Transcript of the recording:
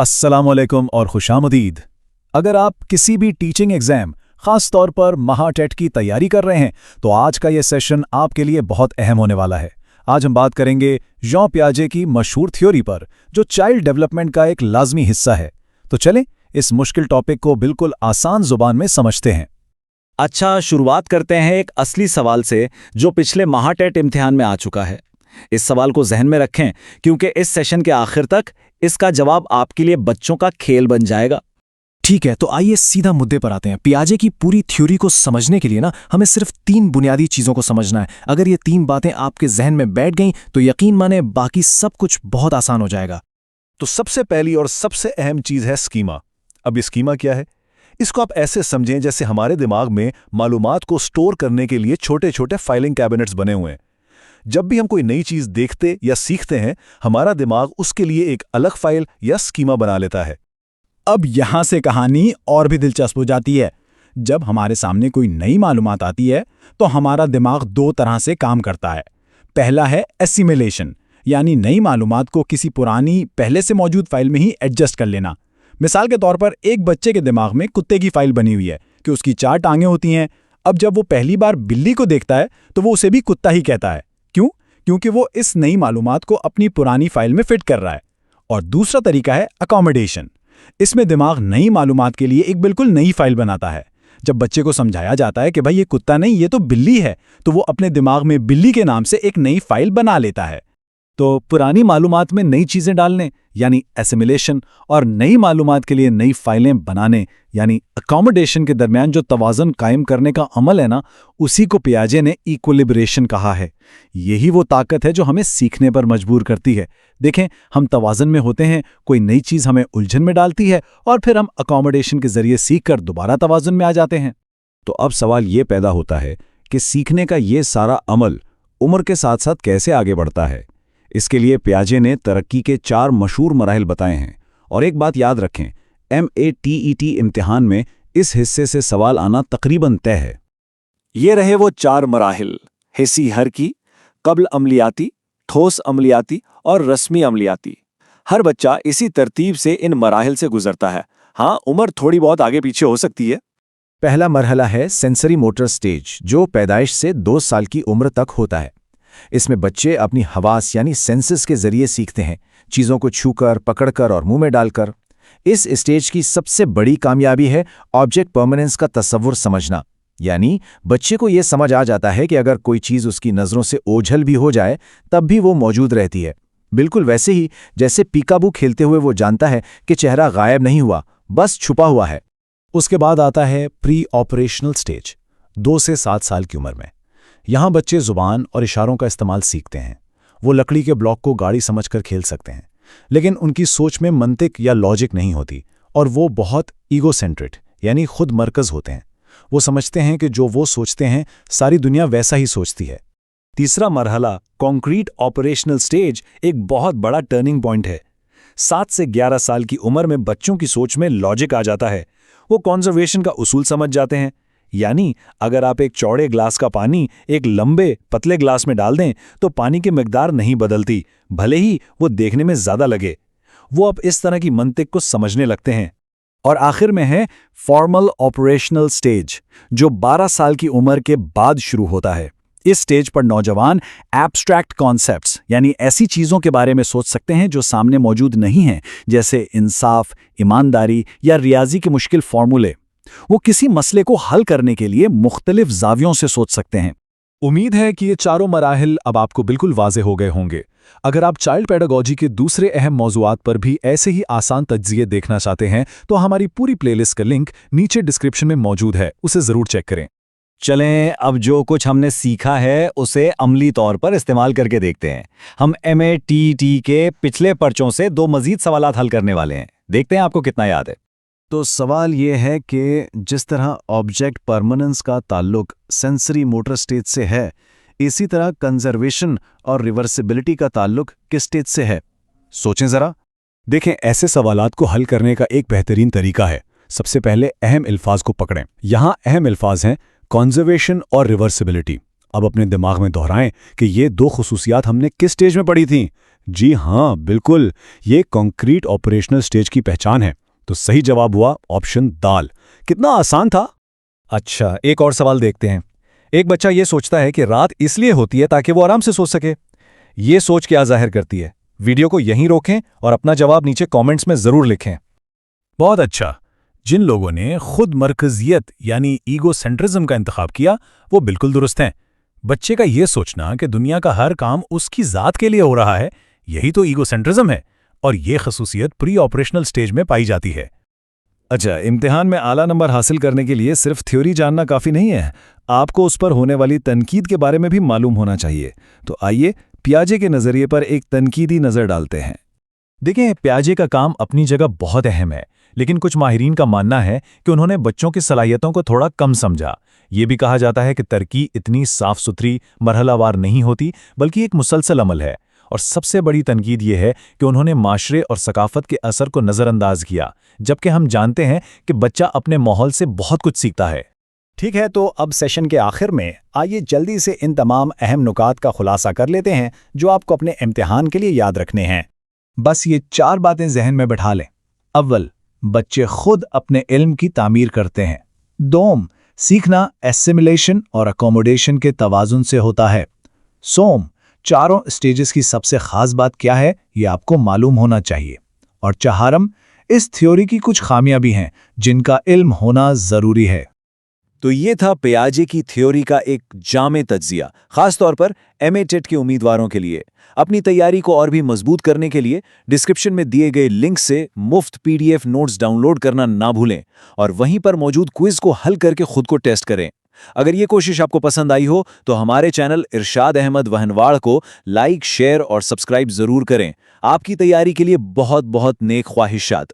अस्सलामुअलैकुम और खुशामदीद। अगर आप किसी भी टीचिंग एग्जाम खास तौर पर महाटेट की तैयारी कर रहे हैं तो आज का ये सेशन आपके लिए बहुत अहम होने वाला है। आज हम बात करेंगे जॉन पियाजे की मशहूर थ्योरी पर जो चाइल्ड डेवलपमेंट का एक लाजमी हिस्सा है। तो चलें इस मुश्किल टॉपिक को बिल्कुल आसान जुबान में समझते हैं। अच्छा, शुरुआत करते हैं एक असली सवाल से जो पिछले महाटेट इम्तिहान में आ चुका है। इस सवाल को जहन में रखें क्योंकि इस सेशन के आखिर तक इसका जवाब आपके लिए बच्चों का खेल बन जाएगा। ठीक है, तो आइए सीधा मुद्दे पर आते हैं। पियाजे की पूरी थ्योरी को समझने के लिए हमें सिर्फ 3 बुनियादी चीजों को समझना है। अगर ये 3 बातें आपके जहन में बैठ गईं तो यकीन माने बाकी सब कुछ बहुत आसान हो जाएगा। तो सबसे पहली और सबसे अहम चीज है स्कीमा। अब ये स्कीमा क्या है? इसको आप ऐसे समझें जैसे हमारे दिमाग में मालूमात को स्टोर करने के लिए छोटे छोटे फाइलिंग कैबिनेट्स बने हुए हैं। जब भी हम कोई नई चीज देखते या सीखते हैं, हमारा दिमाग उसके लिए एक अलग फाइल या स्कीमा बना लेता है। अब यहां से कहानी और भी दिलचस्प हो जाती है। जब हमारे सामने कोई नई मालूमात आती है तो हमारा दिमाग 2 तरह से काम करता है। पहला है एसिमिलेशन, यानी नई मालूमात को किसी पुरानी पहले से मौजूद फाइल में ही एडजस्ट कर लेना। मिसाल के तौर पर एक बच्चे के दिमाग में कुत्ते की फाइल बनी हुई है कि उसकी 4 टांगें होती हैं। अब जब वो पहली बार बिल्ली को देखता है तो वो उसे भी कुत्ता ही कहता है। क्यों? क्योंकि वो इस नई मालूमात को अपनी पुरानी फाइल में फिट कर रहा है। और दूसरा तरीका है अकोमोडेशन। इसमें दिमाग नई मालूमात के लिए एक बिल्कुल नई फाइल बनाता है। जब बच्चे को समझाया जाता है कि भाई ये कुत्ता नहीं, ये तो बिल्ली है, तो वो अपने दिमाग में बिल्ली के नाम से एक नई फाइल बना लेता है। तो पुरानी मालूमात में नई चीजें डालने यानी एसिमिलेशन और नई मालूमात के लिए नई फाइलें बनाने यानी अकोमोडेशन के दरमियान जो तवाज़ुन कायम करने का अमल है ना, उसी को पियाजे ने इक्विलिब्रेशन कहा है। यही वो ताकत है जो हमें सीखने पर मजबूर करती है। देखें, हम तवाज़ुन में होते हैं, कोई नई चीज़ हमें उलझन में डालती है और फिर हम अकोमोडेशन के जरिए सीखकर दोबारा तवाज़ुन में आ जाते हैं। तो अब सवाल ये पैदा होता है कि सीखने का ये सारा अमल उम्र के साथ साथ कैसे आगे बढ़ता है। इसके लिए पियाजे ने तरक्की के 4 मशहूर मराहिल बताए हैं। और एक बात याद रखें, MATET इम्तिहान में इस हिस्से से सवाल आना तकरीबन तय है। ये रहे वो 4 मराहिल: हिस्सी हरकी, कब्ल अमलियाती, ठोस अमलियाती और रस्मी अमलियाती। हर बच्चा इसी तरतीब से इन मराहिल से गुजरता है। हाँ, उम्र थोड़ी बहुत आगे पीछे हो सकती है। पहला मरहला है सेंसरी मोटर स्टेज, जो पैदाइश से 2 साल की उम्र तक होता है। इसमें बच्चे अपनी हवास यानी सेंसेस के जरिए सीखते हैं, चीज़ों को छूकर, पकड़कर और मुंह में डालकर। इस स्टेज की सबसे बड़ी कामयाबी है ऑब्जेक्ट परमानेंस का तस्वुर समझना, यानी बच्चे को यह समझ आ जाता है कि अगर कोई चीज़ उसकी नज़रों से ओझल भी हो जाए तब भी वो मौजूद रहती है। बिल्कुल वैसे ही जैसे पीकाबू खेलते हुए वो जानता है कि चेहरा गायब नहीं हुआ, बस छुपा हुआ है। उसके बाद आता है प्री ऑपरेशनल स्टेज, 2 से 7 साल की उम्र में। यहाँ बच्चे जुबान और इशारों का इस्तेमाल सीखते हैं। वो लकड़ी के ब्लॉक को गाड़ी समझकर खेल सकते हैं, लेकिन उनकी सोच में मंतिक या लॉजिक नहीं होती और वो बहुत ईगोसेंट्रिक यानी खुद मरकज होते हैं। वो समझते हैं कि जो वो सोचते हैं सारी दुनिया वैसा ही सोचती है। तीसरा मरहला कॉन्क्रीट ऑपरेशनल स्टेज एक बहुत बड़ा टर्निंग पॉइंट है। 7 से 11 साल की उम्र में बच्चों की सोच में लॉजिक आ जाता है। वो कॉन्जर्वेशन का उसूल समझ जाते हैं, यानी अगर आप एक चौड़े ग्लास का पानी एक लंबे पतले ग्लास में डाल दें तो पानी की मिकदार नहीं बदलती, भले ही वो देखने में ज्यादा लगे। वो अब इस तरह की मंतिक को समझने लगते हैं। और आखिर में है फॉर्मल ऑपरेशनल स्टेज, जो 12 साल की उम्र के बाद शुरू होता है। इस स्टेज पर नौजवान एब्स्ट्रैक्ट कॉन्सेप्ट्स यानी ऐसी चीज़ों के बारे में सोच सकते हैं जो सामने मौजूद नहीं हैं, जैसे इंसाफ, ईमानदारी या रियाजी के मुश्किल फॉर्मूले। वो किसी मसले को हल करने के लिए मुख्तलिफ जावियों से सोच सकते हैं। उम्मीद है कि ये चारों मराहिल अब आपको बिल्कुल वाज़े हो गए होंगे। अगर आप चाइल्ड पेडागोजी के दूसरे अहम मौज़ूआत पर भी ऐसे ही आसान तज्ज़िये देखना चाहते हैं तो हमारी पूरी प्लेलिस्ट का लिंक नीचे डिस्क्रिप्शन में मौजूद है, उसे ज़रूर चेक करें। चलें, अब जो कुछ हमने सीखा है उसे अमली तौर पर इस्तेमाल करके देखते हैं। हम MATET के पिछले पर्चों से 2 मजीद सवालात हल करने वाले हैं। देखते हैं आपको कितना याद है। तो सवाल ये है कि जिस तरह ऑब्जेक्ट परमानेंस का ताल्लुक सेंसरी मोटर स्टेज से है, इसी तरह कंजर्वेशन और रिवर्सिबिलिटी का ताल्लुक किस स्टेज से है? सोचें ज़रा। देखें, ऐसे सवालात को हल करने का एक बेहतरीन तरीका है। सबसे पहले अहम अल्फाज को पकड़ें। यहाँ अहम अल्फाज हैं कंजर्वेशन और रिवर्सिबिलिटी। अब अपने दिमाग में दोहराएं कि ये 2 खुसूसियात हमने किस स्टेज में पढ़ी थीं। जी हाँ, बिल्कुल। ये कॉन्क्रीट ऑपरेशनल स्टेज की पहचान है। तो सही जवाब हुआ ऑप्शन दाल। कितना आसान था। अच्छा, एक और सवाल देखते हैं। एक बच्चा ये सोचता है कि रात इसलिए होती है ताकि वो आराम से सो सके। ये सोच क्या जाहिर करती है? वीडियो को यहीं रोकें और अपना जवाब नीचे कमेंट्स में जरूर लिखें। बहुत अच्छा। जिन लोगों ने खुद मरकजियत यानी ईगोसेंट्रिज्म का इंतखाब किया वो बिल्कुल दुरुस्त हैं। बच्चे का ये सोचना कि दुनिया का हर काम उसकी ज़ात के लिए हो रहा है, यही तो ईगोसेंट्रिज्म है, और ये खसूसियत प्री ऑपरेशनल स्टेज में पाई जाती है। अच्छा, इम्तिहान में आला नंबर हासिल करने के लिए सिर्फ थ्योरी जानना काफ़ी नहीं है, आपको उस पर होने वाली तनकीद के बारे में भी मालूम होना चाहिए। तो आइए पियाजे के नज़रिए पर एक तनकीदी नज़र डालते हैं। देखें, पियाजे का काम अपनी जगह बहुत अहम है, लेकिन कुछ माहिरीन का मानना है कि उन्होंने बच्चों की सलाहियतों को थोड़ा कम समझा। ये भी कहा जाता है कि तरक्की इतनी साफ सुथरी मरहलावार नहीं होती, बल्कि एक मुसलसल अमल है। और सबसे बड़ी तनकीद ये है कि उन्होंने माशरे और सकाफत के असर को नज़रअंदाज किया, जबकि हम जानते हैं कि बच्चा अपने माहौल से बहुत कुछ सीखता है। ठीक है, तो अब सेशन के आखिर में आइए जल्दी से इन तमाम अहम नुकात का खुलासा कर लेते हैं जो आपको अपने इम्तिहान के लिए याद रखने हैं। बस ये 4 बातें जहन में बिठा लें। अव्वल, बच्चे खुद अपने इल्म की तामीर करते हैं। दोम, सीखना एसिमिलेशन और अकोमोडेशन के तवाजुन से होता है। सोम, चारों स्टेजेस की सबसे खास बात क्या है ये आपको मालूम होना चाहिए। और चहारम, इस थ्योरी की कुछ खामियां भी हैं जिनका इल्म होना जरूरी है। तो ये था पियाजे की थ्योरी का एक जामे तज्जिया, खासतौर पर एमए टेट के उम्मीदवारों के लिए। अपनी तैयारी को और भी मजबूत करने के लिए डिस्क्रिप्शन में दिए गए लिंक से मुफ्त पीडीएफ नोट्स डाउनलोड करना ना भूलें और वहीं पर मौजूद क्विज को हल करके खुद को टेस्ट करें। अगर ये कोशिश आपको पसंद आई हो तो हमारे चैनल इरशाद अहमद वहनवाड़ को लाइक, शेयर और सब्सक्राइब जरूर करें। आपकी तैयारी के लिए बहुत बहुत नेक ख्वाहिशात।